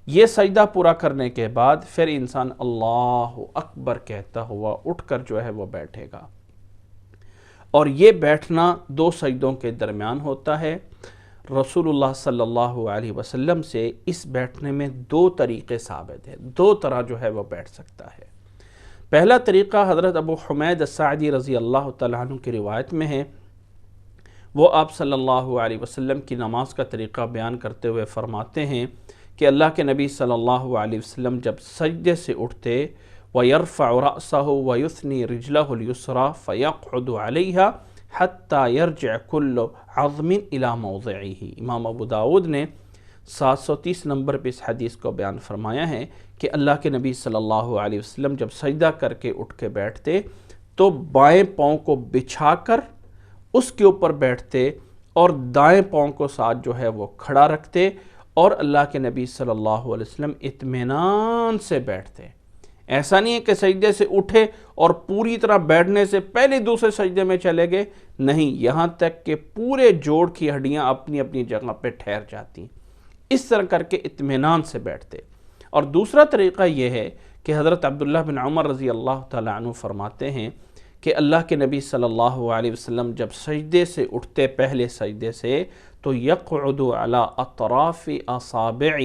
یہ سجدہ پورا کرنے کے بعد پھر انسان اللہ اکبر کہتا ہوا اٹھ کر جو ہے وہ بیٹھے گا، اور یہ بیٹھنا دو سجدوں کے درمیان ہوتا ہے۔ رسول اللہ صلی اللہ علیہ وسلم سے اس بیٹھنے میں دو طریقے ثابت ہیں، دو طرح جو ہے وہ بیٹھ سکتا ہے۔ پہلا طریقہ حضرت ابو حمید الساعدی رضی اللہ تعالیٰ عنہ کی روایت میں ہے، وہ آپ صلی اللہ علیہ وسلم کی نماز کا طریقہ بیان کرتے ہوئے فرماتے ہیں کہ اللہ کے نبی صلی اللہ علیہ وسلم جب سجدے سے اٹھتے وَيَرْفَعُ رَأْسَهُ وَيُثْنِي رِجْلَهُ الْيُسْرَى فَيَقْعُدُ عَلَيْهَا حَتَّى يَرْجِعَ كُلُّ عَظْمٍ إِلَى مَوْضِعِهِ۔ امام ابو داؤد نے 730 نمبر پہ اس حدیث کو بیان فرمایا ہے کہ اللہ کے نبی صلی اللہ علیہ وسلم جب سجدہ کر کے اٹھ کے بیٹھتے تو بائیں پاؤں کو بچھا کر اس کے اوپر بیٹھتے اور دائیں پاؤں کو ساتھ جو ہے وہ کھڑا رکھتے، اور اللہ کے نبی صلی اللہ علیہ وسلم اطمینان سے بیٹھتے۔ ایسا نہیں ہے کہ سجدے سے اٹھے اور پوری طرح بیٹھنے سے پہلے دوسرے سجدے میں چلے گئے، نہیں، یہاں تک کہ پورے جوڑ کی ہڈیاں اپنی اپنی جگہ پہ ٹھہر جاتی، اس طرح کر کے اطمینان سے بیٹھتے۔ اور دوسرا طریقہ یہ ہے کہ حضرت عبداللہ بن عمر رضی اللہ تعالیٰ عنہ فرماتے ہیں کہ اللہ کے نبی صلی اللہ علیہ وسلم جب سجدے سے اٹھتے پہلے سجدے سے تو یقعد علی اطراف اصابعہ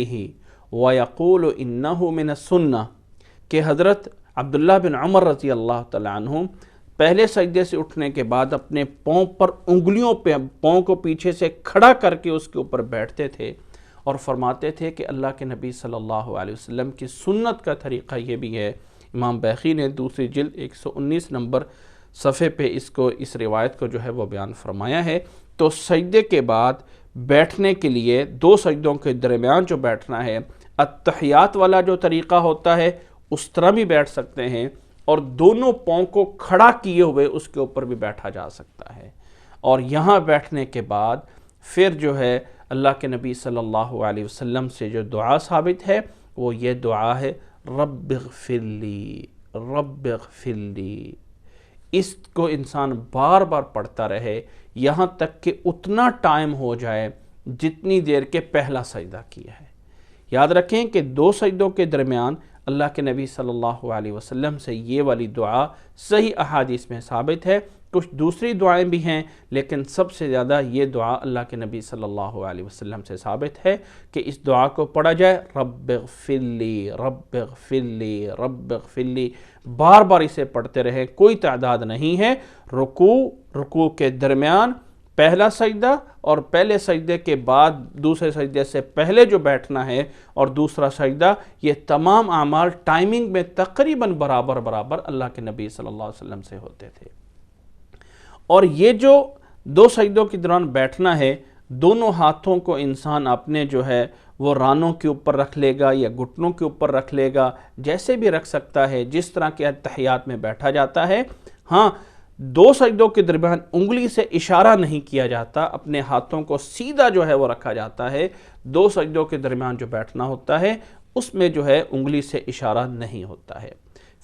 ویقول انہ من السنہ، کہ حضرت عبداللہ بن عمر رضی اللہ تعالیٰ عنہ پہلے سجدے سے اٹھنے کے بعد اپنے پاؤں پر انگلیوں پہ پاؤں کو پیچھے سے کھڑا کر کے اس کے اوپر بیٹھتے تھے، اور فرماتے تھے کہ اللہ کے نبی صلی اللہ علیہ وسلم کی سنت کا طریقہ یہ بھی ہے۔ امام بیہقی نے دوسری جلد 119 نمبر صفحے پہ اس روایت کو جو ہے وہ بیان فرمایا ہے۔ تو سجدے کے بعد بیٹھنے کے لیے دو سجدوں کے درمیان جو بیٹھنا ہے، التحیات والا جو طریقہ ہوتا ہے اس طرح بھی بیٹھ سکتے ہیں، اور دونوں پاؤں کو کھڑا کیے ہوئے اس کے اوپر بھی بیٹھا جا سکتا ہے۔ اور یہاں بیٹھنے کے بعد پھر جو ہے اللہ کے نبی صلی اللہ علیہ وسلم سے جو دعا ثابت ہے وہ یہ دعا ہے، رب اغفر لی، رب اغفر لی۔ اس کو انسان بار بار پڑھتا رہے یہاں تک کہ اتنا ٹائم ہو جائے جتنی دیر کے پہلا سجدہ کیا ہے۔ یاد رکھیں کہ دو سجدوں کے درمیان اللہ کے نبی صلی اللہ علیہ وسلم سے یہ والی دعا صحیح احادیث میں ثابت ہے، کچھ دوسری دعائیں بھی ہیں، لیکن سب سے زیادہ یہ دعا اللہ کے نبی صلی اللہ علیہ وسلم سے ثابت ہے کہ اس دعا کو پڑھا جائے، رب اغفر لی، رب اغفر لی، رب اغفر لی، بار بار اسے پڑھتے رہیں، کوئی تعداد نہیں ہے۔ رکوع کے درمیان پہلا سجدہ اور پہلے سجدے کے بعد دوسرے سجدے سے پہلے جو بیٹھنا ہے اور دوسرا سجدہ، یہ تمام اعمال ٹائمنگ میں تقریباً برابر اللہ کے نبی صلی اللہ علیہ وسلم سے ہوتے تھے۔ اور یہ جو دو سجدوں کے دوران بیٹھنا ہے، دونوں ہاتھوں کو انسان اپنے جو ہے وہ رانوں کے اوپر رکھ لے گا یا گھٹنوں کے اوپر رکھ لے گا، جیسے بھی رکھ سکتا ہے، جس طرح کہ تحیات میں بیٹھا جاتا ہے۔ ہاں، دو سجدوں کے درمیان انگلی سے اشارہ نہیں کیا جاتا، اپنے ہاتھوں کو سیدھا جو ہے وہ رکھا جاتا ہے۔ دو سجدوں کے درمیان جو بیٹھنا ہوتا ہے اس میں جو ہے انگلی سے اشارہ نہیں ہوتا ہے۔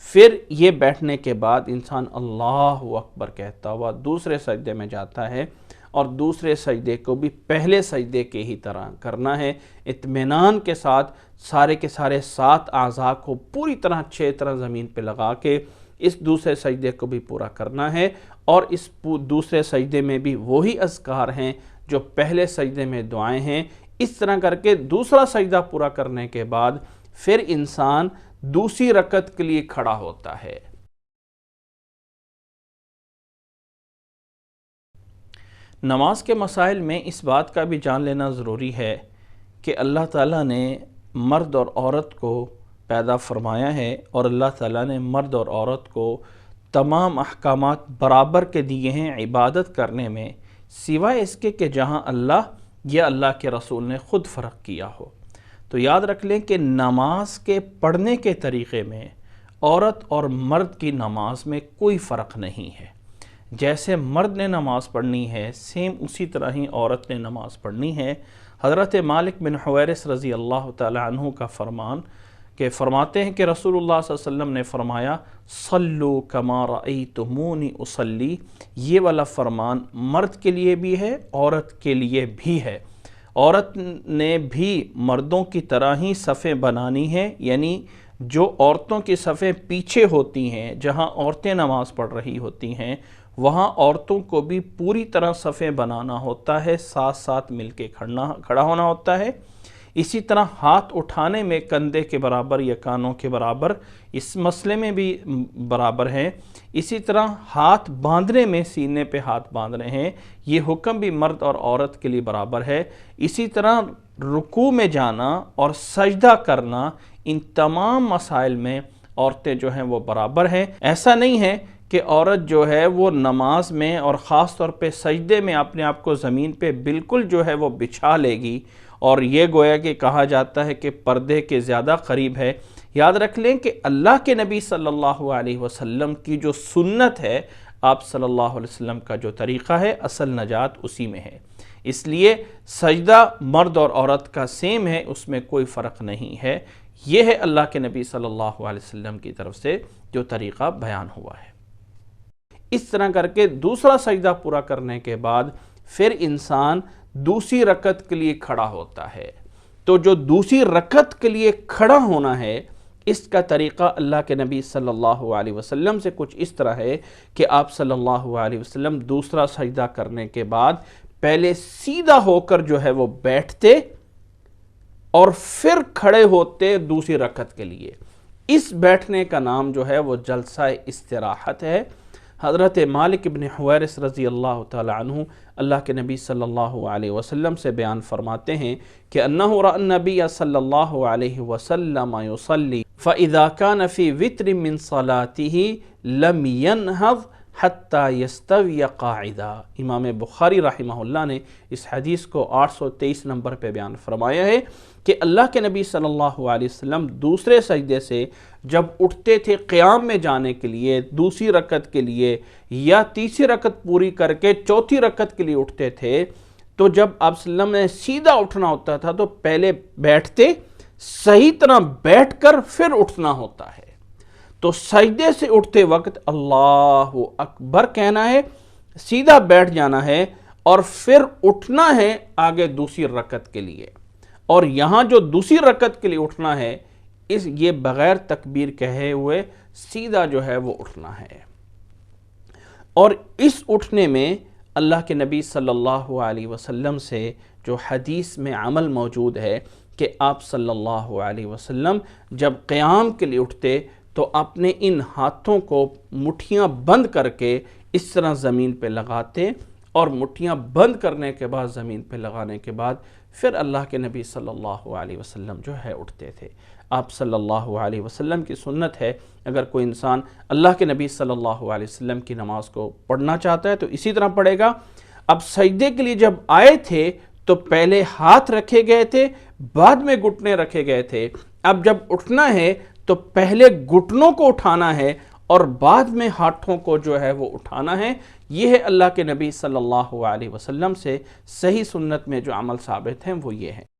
پھر یہ بیٹھنے کے بعد انسان اللہ اکبر کہتا ہوا دوسرے سجدے میں جاتا ہے، اور دوسرے سجدے کو بھی پہلے سجدے کے ہی طرح کرنا ہے، اطمینان کے ساتھ سارے کے سارے 7 اعضاء کو پوری طرح اچھے طرح زمین پہ لگا کے اس دوسرے سجدے کو بھی پورا کرنا ہے۔ اور اس دوسرے سجدے میں بھی وہی اذکار ہیں جو پہلے سجدے میں دعائیں ہیں۔ اس طرح کر کے دوسرا سجدہ پورا کرنے کے بعد پھر انسان دوسری رکعت کے لیے کھڑا ہوتا ہے۔ نماز کے مسائل میں اس بات کا بھی جان لینا ضروری ہے کہ اللہ تعالیٰ نے مرد اور عورت کو پیدا فرمایا ہے، اور اللہ تعالیٰ نے مرد اور عورت کو تمام احکامات برابر کے دیے ہیں عبادت کرنے میں، سوائے اس کے کہ جہاں اللہ یا اللہ کے رسول نے خود فرق کیا ہو۔ تو یاد رکھ لیں کہ نماز کے پڑھنے کے طریقے میں عورت اور مرد کی نماز میں کوئی فرق نہیں ہے۔ جیسے مرد نے نماز پڑھنی ہے سیم اسی طرح ہی عورت نے نماز پڑھنی ہے۔ حضرت مالک بن حویرث رضی اللہ تعالی عنہ کا فرمان کہ فرماتے ہیں کہ رسول اللہ صلی اللہ علیہ وسلم نے فرمایا صلو کما رأیتمونی اصلی، یہ والا فرمان مرد کے لیے بھی ہے، عورت کے لیے بھی ہے۔ عورت نے بھی مردوں کی طرح ہی صفیں بنانی ہیں، یعنی جو عورتوں کی صفیں پیچھے ہوتی ہیں، جہاں عورتیں نماز پڑھ رہی ہوتی ہیں، وہاں عورتوں کو بھی پوری طرح صفیں بنانا ہوتا ہے، ساتھ ساتھ مل کے کھڑا ہونا ہوتا ہے۔ اسی طرح ہاتھ اٹھانے میں کندھے کے برابر یا کانوں کے برابر، اس مسئلے میں بھی برابر ہیں۔ اسی طرح ہاتھ باندھنے میں سینے پہ ہاتھ باندھنے ہیں، یہ حکم بھی مرد اور عورت کے لیے برابر ہے۔ اسی طرح رکوع میں جانا اور سجدہ کرنا، ان تمام مسائل میں عورتیں جو ہیں وہ برابر ہیں۔ ایسا نہیں ہے کہ عورت جو ہے وہ نماز میں اور خاص طور پہ سجدے میں اپنے آپ کو زمین پہ بالکل جو ہے وہ بچھا لے گی، اور یہ گویا کہ کہا جاتا ہے کہ پردے کے زیادہ قریب ہے۔ یاد رکھ لیں کہ اللہ کے نبی صلی اللہ علیہ وسلم کی جو سنت ہے، آپ صلی اللہ علیہ وسلم کا جو طریقہ ہے، اصل نجات اسی میں ہے۔ اس لیے سجدہ مرد اور عورت کا سیم ہے، اس میں کوئی فرق نہیں ہے۔ یہ ہے اللہ کے نبی صلی اللہ علیہ وسلم کی طرف سے جو طریقہ بیان ہوا ہے۔ اس طرح کر کے دوسرا سجدہ پورا کرنے کے بعد پھر انسان دوسری رکعت کے لیے کھڑا ہوتا ہے۔ تو جو دوسری رکعت کے لیے کھڑا ہونا ہے، اس کا طریقہ اللہ کے نبی صلی اللہ علیہ وسلم سے کچھ اس طرح ہے کہ آپ صلی اللہ علیہ وسلم دوسرا سجدہ کرنے کے بعد پہلے سیدھا ہو کر جو ہے وہ بیٹھتے اور پھر کھڑے ہوتے دوسری رکعت کے لیے۔ اس بیٹھنے کا نام جو ہے وہ جلسہ استراحت ہے۔ حضرت مالک بن حویرث رضی اللہ تعالی عنہ اللہ کے نبی صلی اللہ علیہ وسلم سے بیان فرماتے ہیں کہ انہ رأى النبی صلی اللہ علیہ وسلم یصلی فإذا كان في وتر من صلاته لم ينهض حتى يستوي قاعدا۔ امام بخاری رحمہ اللہ نے اس حدیث کو 823 نمبر پہ بیان فرمایا ہے کہ اللہ کے نبی صلی اللہ علیہ وسلم دوسرے سجدے سے جب اٹھتے تھے قیام میں جانے کے لیے، دوسری رکعت کے لیے، یا تیسری رکعت پوری کر کے چوتھی رکعت کے لیے اٹھتے تھے، تو جب آپ صلی اللہ علیہ وسلم نے سیدھا اٹھنا ہوتا تھا تو پہلے بیٹھتے، صحیح طرح بیٹھ کر پھر اٹھنا ہوتا ہے۔ تو سجدے سے اٹھتے وقت اللہ اکبر کہنا ہے، سیدھا بیٹھ جانا ہے اور پھر اٹھنا ہے آگے دوسری رکعت کے لیے۔ اور یہاں جو دوسری رکعت کے لیے اٹھنا ہے، یہ بغیر تکبیر کہے ہوئے سیدھا جو ہے وہ اٹھنا ہے۔ اور اس اٹھنے میں اللہ کے نبی صلی اللہ علیہ وسلم سے جو حدیث میں عمل موجود ہے کہ آپ صلی اللہ علیہ وسلم جب قیام کے لیے اٹھتے تو اپنے ان ہاتھوں کو مٹھیاں بند کر کے اس طرح زمین پہ لگاتے، اور مٹھیاں بند کرنے کے بعد زمین پہ لگانے کے بعد پھر اللہ کے نبی صلی اللہ علیہ وسلم جو ہے اٹھتے تھے۔ آپ صلی اللہ علیہ وسلم کی سنت ہے، اگر کوئی انسان اللہ کے نبی صلی اللہ علیہ وسلم کی نماز کو پڑھنا چاہتا ہے تو اسی طرح پڑھے گا۔ اب سجدے کے لیے جب آئے تھے تو پہلے ہاتھ رکھے گئے تھے، بعد میں گھٹنے رکھے گئے تھے۔ اب جب اٹھنا ہے تو پہلے گھٹنوں کو اٹھانا ہے اور بعد میں ہاتھوں کو جو ہے وہ اٹھانا ہے۔ یہ ہے اللہ کے نبی صلی اللہ علیہ وسلم سے صحیح سنت میں جو عمل ثابت ہیں وہ یہ ہے۔